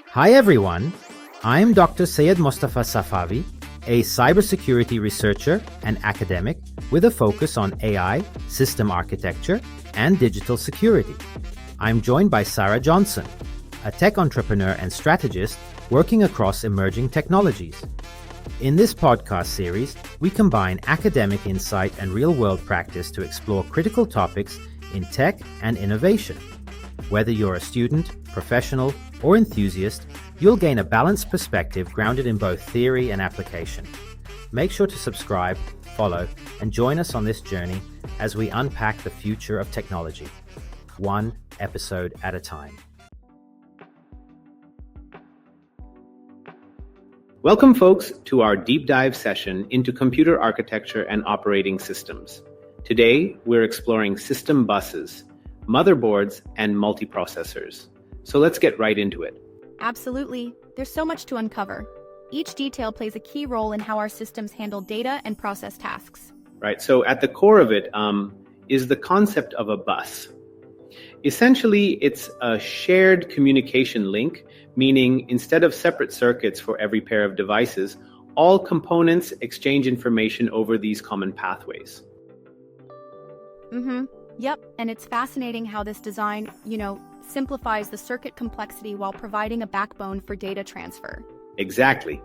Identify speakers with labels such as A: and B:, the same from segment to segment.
A: Hi everyone, I'm Dr. Syed Mustafa Safavi, a cybersecurity researcher and academic with a focus on AI, system architecture, and digital security. I'm joined by Sarah Johnson, a tech entrepreneur and strategist working across emerging technologies. In this podcast series, we combine academic insight and real-world practice to explore critical topics in tech and innovation. Whether you're a student, professional, or enthusiast, you'll gain a balanced perspective grounded in both theory and application. Make sure to subscribe, follow, and join us on this journey as we unpack the future of technology, one episode at a time. Welcome, folks, to our deep dive session into computer architecture and operating systems. Today, we're exploring system buses, motherboards, and multiprocessors. So let's get right into it.
B: Absolutely. There's so much to uncover. Each detail plays a key role in how our systems handle data and process tasks.
A: Right. So at the core of it is the concept of a bus. Essentially, it's a shared communication link, meaning instead of separate circuits for every pair of devices, all components exchange information over these common pathways.
B: Yep, and it's fascinating how this design, simplifies the circuit complexity while providing a backbone for data transfer.
A: Exactly.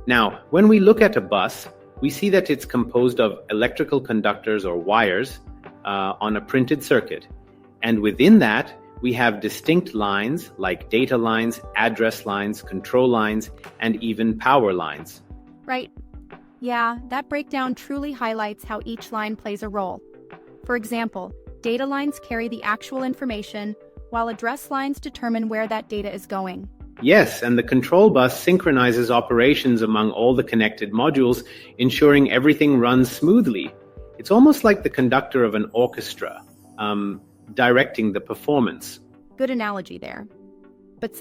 A: Now, when we look at a bus, we see that it's composed of electrical conductors or wires on a printed circuit. And within that, we have distinct lines like data lines, address lines, control lines, and even power lines.
B: Right. Yeah, that breakdown truly highlights how each line plays a role. For example, data lines carry the actual information, while address lines determine where that data is going.
A: Yes, and the control bus synchronizes operations among all the connected modules, ensuring everything runs smoothly. It's almost like the conductor of an orchestra, directing the performance.
B: Good analogy there. But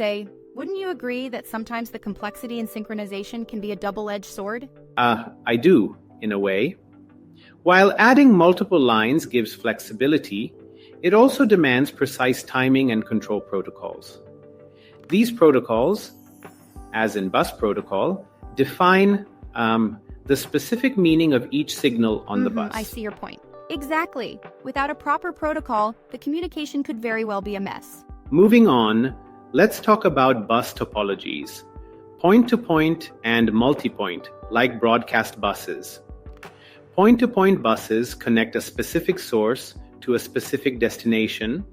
B: wouldn't you agree that sometimes the complexity in synchronization can be a double-edged sword?
A: I do, in a way. While adding multiple lines gives flexibility, it also demands precise timing and control protocols. These protocols, as in bus protocol, define the specific meaning of each signal on the bus.
B: I see your point. Exactly. Without a proper protocol, the communication could very well be a mess.
A: Moving on, let's talk about bus topologies. Point-to-point and multi-point, like broadcast buses. Point-to-point buses connect a specific source to a specific destination,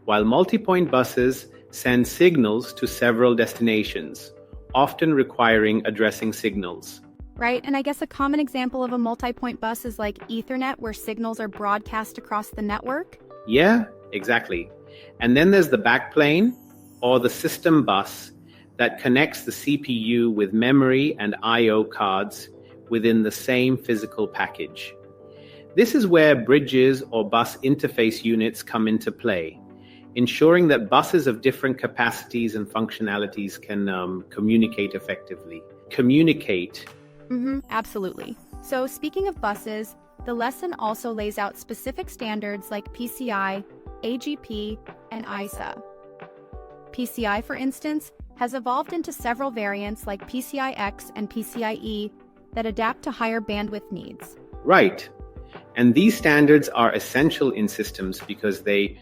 A: while multi-point buses send signals to several destinations, often requiring addressing signals.
B: Right, and I guess a common example of a multi-point bus is like Ethernet, where signals are broadcast across the network.
A: Yeah, exactly. And then there's the backplane, or the system bus, that connects the CPU with memory and I/O cards within the same physical package. This is where bridges or bus interface units come into play, ensuring that buses of different capacities and functionalities can communicate effectively.
B: Absolutely. So speaking of buses, the lesson also lays out specific standards like PCI, AGP, and ISA. PCI, for instance, has evolved into several variants like PCI-X and PCIe that adapt to higher bandwidth needs.
A: Right. And these standards are essential in systems because they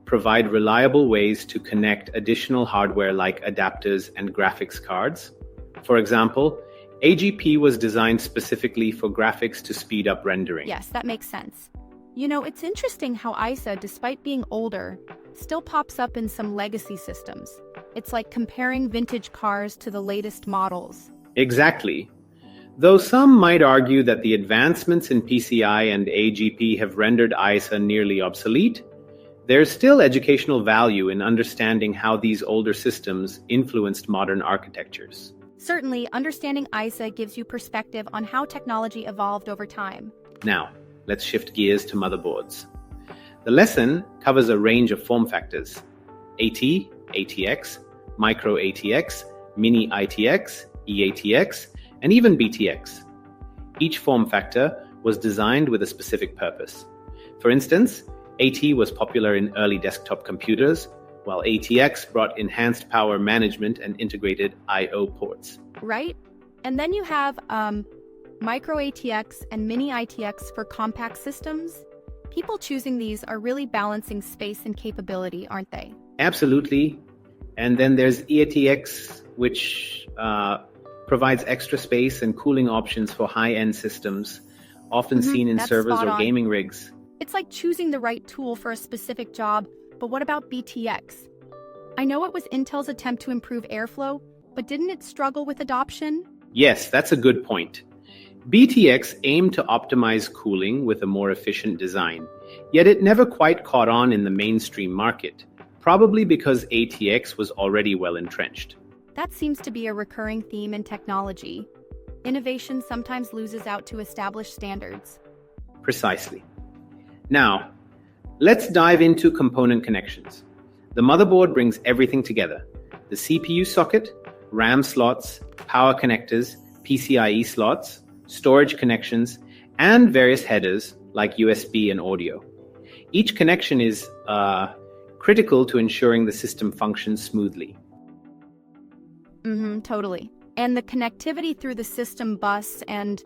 A: provide reliable ways to connect additional hardware like adapters and graphics cards. For example, AGP was designed specifically for graphics to speed up rendering.
B: Yes, that makes sense. It's interesting how ISA, despite being older, still pops up in some legacy systems. It's like comparing vintage cars to the latest models.
A: Exactly. Though some might argue that the advancements in PCI and AGP have rendered ISA nearly obsolete, there's still educational value in understanding how these older systems influenced modern architectures.
B: Certainly, understanding ISA gives you perspective on how technology evolved over time.
A: Now, let's shift gears to motherboards. The lesson covers a range of form factors: AT, ATX, micro ATX, mini ITX, EATX, and even BTX. Each form factor was designed with a specific purpose. For instance, AT was popular in early desktop computers, while ATX brought enhanced power management and integrated I/O ports.
B: Right? And then you have micro ATX and mini ITX for compact systems. People choosing these are really balancing space and capability, aren't they?
A: Absolutely. And then there's EATX, which provides extra space and cooling options for high-end systems, often seen in servers or gaming rigs.
B: It's like choosing the right tool for a specific job, but what about BTX? I know it was Intel's attempt to improve airflow, but didn't it struggle with adoption?
A: Yes, that's a good point. BTX aimed to optimize cooling with a more efficient design, yet it never quite caught on in the mainstream market, probably because ATX was already well entrenched.
B: That seems to be a recurring theme in technology. Innovation sometimes loses out to established standards.
A: Precisely. Now, let's dive into component connections. The motherboard brings everything together: the CPU socket, RAM slots, power connectors, PCIe slots, storage connections, and various headers like USB and audio. Each connection is critical to ensuring the system functions smoothly.
B: Totally. And the connectivity through the system bus and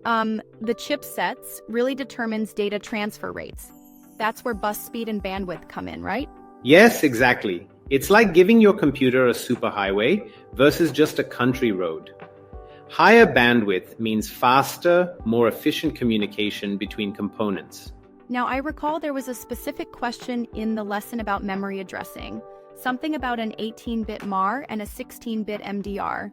B: the chipsets really determines data transfer rates. That's where bus speed and bandwidth come in, right?
A: Yes, exactly. It's like giving your computer a superhighway versus just a country road. Higher bandwidth means faster, more efficient communication between components.
B: Now, I recall there was a specific question in the lesson about memory addressing, something about an 18-bit MAR and a 16-bit MDR.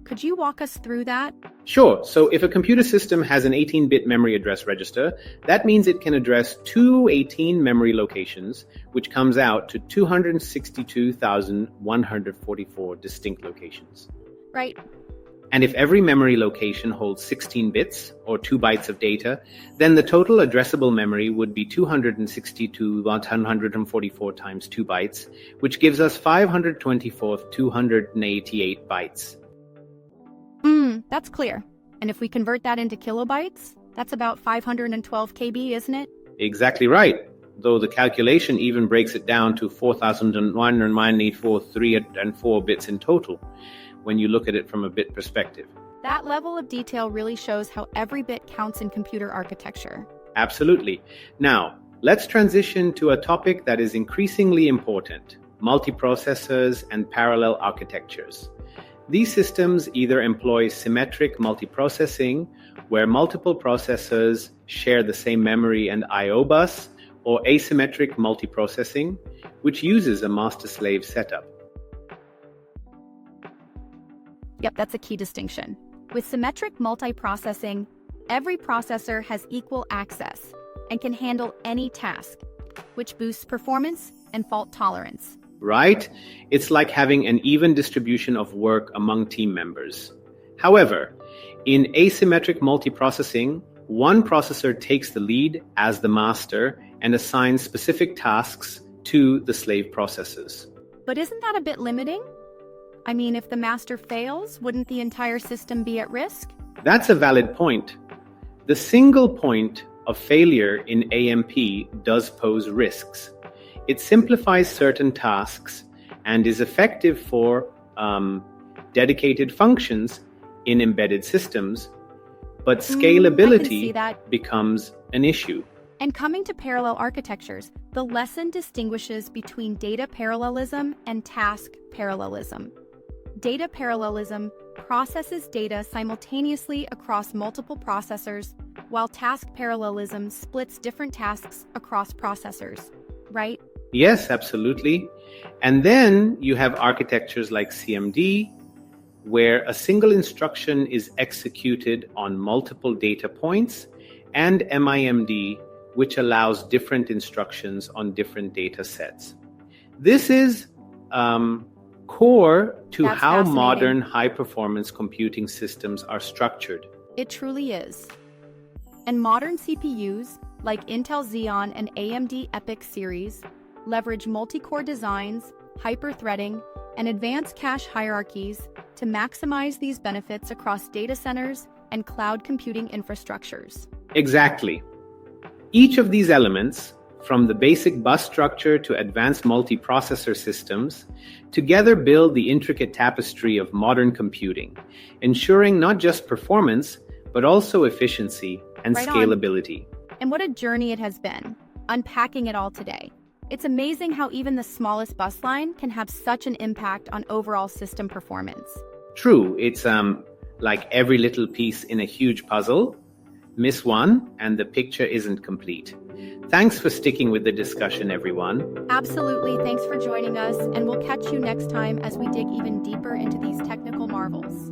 B: Could you walk us through that?
A: Sure. So if a computer system has an 18-bit memory address register, that means it can address two 18 memory locations, which comes out to 262,144 distinct locations.
B: Right.
A: And if every memory location holds 16 bits, or 2 bytes of data, then the total addressable memory would be 262,144 times 2 bytes, which gives us 524,288 bytes.
B: That's clear. And if we convert that into kilobytes, that's about 512 KB, isn't it?
A: Exactly right. Though the calculation even breaks it down to 4,194,304 bits in total, when you look at it from a bit perspective.
B: That level of detail really shows how every bit counts in computer architecture.
A: Absolutely. Now, let's transition to a topic that is increasingly important: multiprocessors and parallel architectures. These systems either employ symmetric multiprocessing, where multiple processors share the same memory and I/O bus, or asymmetric multiprocessing, which uses a master-slave setup.
B: Yep, that's a key distinction. With symmetric multiprocessing, every processor has equal access and can handle any task, which boosts performance and fault tolerance.
A: Right? It's like having an even distribution of work among team members. However, in asymmetric multiprocessing, one processor takes the lead as the master and assigns specific tasks to the slave processors.
B: But isn't that a bit limiting? I mean, if the master fails, wouldn't the entire system be at risk?
A: That's a valid point. The single point of failure in AMP does pose risks. It simplifies certain tasks and is effective for dedicated functions in embedded systems, but scalability becomes an issue.
B: And coming to parallel architectures, the lesson distinguishes between data parallelism and task parallelism. Data parallelism processes data simultaneously across multiple processors, while task parallelism splits different tasks across processors, right?
A: Yes, absolutely. And then you have architectures like CMD, where a single instruction is executed on multiple data points, and MIMD, which allows different instructions on different data sets. This is core to how modern high-performance computing systems are structured.
B: It truly is. And modern CPUs, like Intel Xeon and AMD EPYC series, leverage multi-core designs, hyper-threading, and advanced cache hierarchies to maximize these benefits across data centers and cloud computing infrastructures.
A: Exactly. Each of these elements, from the basic bus structure to advanced multiprocessor systems, together build the intricate tapestry of modern computing, ensuring not just performance, but also efficiency and scalability.
B: And what a journey it has been, unpacking it all today. It's amazing how even the smallest bus line can have such an impact on overall system performance.
A: True, it's like every little piece in a huge puzzle. Miss one, and the picture isn't complete. Thanks for sticking with the discussion, everyone.
B: Absolutely, thanks for joining us, and we'll catch you next time as we dig even deeper into these technical marvels.